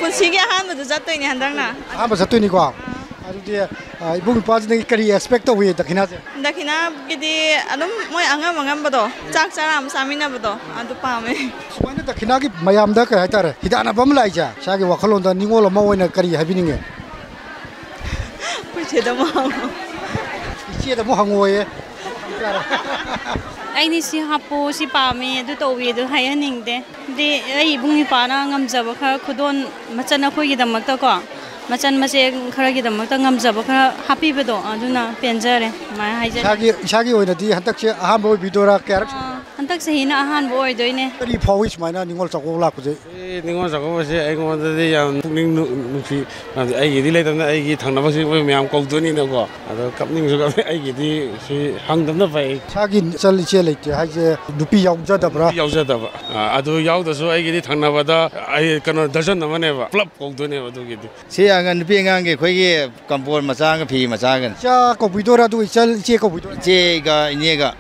पुनसिगे अहानबदु चत्तोइने हंदंगना अहानब चत्तोइनिको अदुदि इबुंग पाजने करी एक्सपेक्ट तौवे दखिना से दखिना गिदि अदुम मोय अंगम अंगमबदो चाक चाराम सामिनाबदो अदु पामे सुमाइना दखिना की मयामदा का हाइतारे हिदाना बम लाइजा सागे वखलोंदा निंगोल अमा ओइना करी हाबिनिंगे पुछेदा मो इचेदा मो हंगोये ꯑꯩꯗꯤ ꯁꯤ ꯍꯥꯞꯄꯣ ꯁꯤ ꯄꯥꯝꯃꯦ ꯑꯗꯨ ꯇꯧꯋꯤ ꯑꯗꯨ ꯍꯥꯏꯍꯟꯅꯤꯡꯗꯦ ꯗꯤ ꯑꯩ ꯏꯕꯨꯡ ꯏꯄꯥꯅ ꯉꯝꯖꯕ ꯈꯔ ꯈꯨꯗꯣꯟ ꯃꯆꯟ ꯑꯩꯈꯣꯏꯒꯤꯗꯃꯛꯇꯀꯣ ꯃꯆꯟ ꯃꯆꯦ ꯈꯔꯒꯤꯗꯃꯛꯇ ꯉꯝꯖꯕ ꯈꯔ ꯍꯥꯞꯄꯤꯕꯗꯣ ꯑꯗꯨꯅ ꯄꯦꯟꯖꯔꯦ ꯁꯨꯃꯥꯏꯅ ꯍꯥꯏꯖꯔꯦ ꯏꯁꯥꯒꯤ ꯑꯣꯏꯅꯗꯤ ꯍꯟꯗꯛꯁꯦ ꯑꯍꯥꯟꯕ ꯑꯣꯏꯕꯤꯗꯣꯏꯔꯥ ꯀꯌꯥꯔꯛ ꯍꯟꯗꯛ ꯆꯍꯤꯅ ꯑꯍꯥꯟꯕ ꯑꯣꯏꯗꯣꯏꯅꯦ ꯀꯔꯤ ꯐꯥꯎꯏ ꯁꯨꯃꯥꯏꯅ ꯅꯤꯡꯉꯣꯜ ꯆꯥꯛꯀꯧꯕ ꯂꯥꯛꯄꯁꯦ ꯅꯤꯡꯉꯣꯜ ꯆꯥꯛꯀꯧꯕꯁꯦ ꯑꯩꯉꯣꯟꯗꯗꯤ ꯌꯥꯝ ꯄꯨꯛꯅꯤꯡ ꯅꯨꯡꯁꯤ ꯑꯩꯒꯤꯗꯤ ꯂꯩꯇꯕꯅ ꯑꯩꯒꯤ ꯊꯪꯅꯕꯁꯤꯡ ꯃꯣꯏ ꯃꯌꯥꯝ ꯀꯧꯗꯣꯏꯅꯤꯅꯀꯣ ꯑꯗꯣ ꯀꯞꯅꯤꯡꯁꯨ ꯀꯞꯅꯤ ꯑꯩꯒꯤꯗꯤ ꯁꯤ ꯍꯪꯗꯕꯅ ꯐꯩ ꯏꯁꯥꯒꯤ ꯏꯆꯜ ꯏꯆꯦ ꯂꯩꯇꯦ ꯍꯥꯏꯁꯦ ꯅꯨꯄꯤ ꯌꯥꯎꯖꯗꯕ꯭ꯔꯥ ꯌꯥꯎꯖꯗꯕ ꯑꯗꯨ ꯌꯥꯎꯗꯁꯨ ꯑꯩꯒꯤꯗꯤ ꯊꯪꯅꯕꯗ ꯑꯩ ꯀꯩꯅꯣ ꯗꯔꯖꯟ ꯑꯃꯅꯦꯕ ꯄꯨꯂꯞ ꯀꯧꯗꯣꯏꯅꯦꯕ ꯑꯗꯨꯒꯤꯗꯤ ꯁꯤ ꯑꯉꯥꯡ ꯅꯨꯄꯤ ꯑꯉꯥꯡꯒꯤ ꯑꯩꯈꯣꯏꯒꯤ ꯀꯝꯄꯣꯔ ꯃꯆꯥꯒ ꯐꯤ ꯃꯆꯥꯒ ꯏꯆꯥ ꯀꯧꯕꯤꯗꯣꯏꯔꯥ ꯑꯗꯨꯒ ꯏꯆꯦ ꯀꯧꯕꯤꯗꯣꯏꯔꯥ ꯏꯆꯦꯒ ꯏꯅꯦꯒ